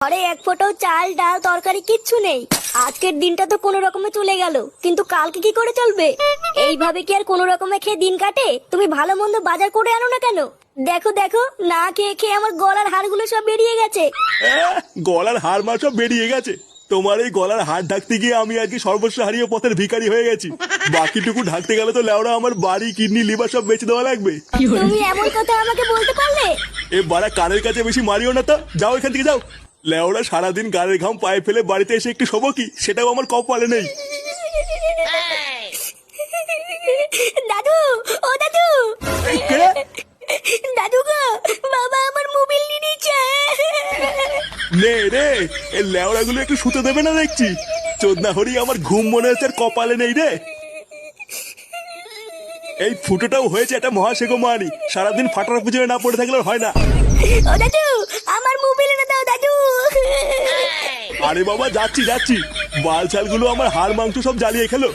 ঘরে এক ফোঁটাও চাল ডাল তরকারি কিচ্ছু নেই। আজকের দিনটা তো কোনো রকমে চলে গেল, কিন্তু কালকে কি করে চলবে? এইভাবে কি আর কোনো রকমে খেয়ে দিন কাটে? তুমি ভালো মন্দ বাজার করে আনো না কেন? দেখো দেখো, না খেয়ে খেয়ে আমার গলার হাড়গুলো সব বেরিয়ে গেছে। গলার হাড় মার সব বেরিয়ে গেছে? তোমার এই গলার হাড় ঢাকতে গিয়ে আমি আজকে সর্বস্ব হারিয়ে পথের ভিখারি হয়ে গেছি। বাকিটুকু ঢাকতে গেলে তো লেওড়া আমার বাড়ি কিডনি লিভার সব বেঁচে দেওয়া লাগবে। তুমি এমন কথা আমাকে বলতে পারলে? এ বাড়া কানের কাছে বেশি মারিও না তো, যাও এখান থেকে যাও। লেওড়া সারাদিন গাড়ির ঘাম পায়ে ফেলে বাড়িতে এসে একটু শোবো কি, সেটাও আমার কপালে নেই। দাদু, ও দাদু, কে? দাদু গো, বাবা আমার মোবাইল নিয়ে নিচ্ছে। নে রে, এই লেওড়া গুলো একটু শুতে দেবে না দেখছি। চোদনা হরি, আমার ঘুম মনে হচ্ছে আর কপালে নেই রে। এই ফুটোটাও হয়েছে একটা মহাশেখ মানি, সারাদিন ফাটার পুজোয় না পড়ে থাকলে হয় না। ও দাদু, আমার মোবাইল এনে দাও দাদু। আরে বাবা, যাচ্ছি যাচ্ছি। বালছাল গুলো আমার হাড় মাংস সব জ্বালিয়ে খেলো।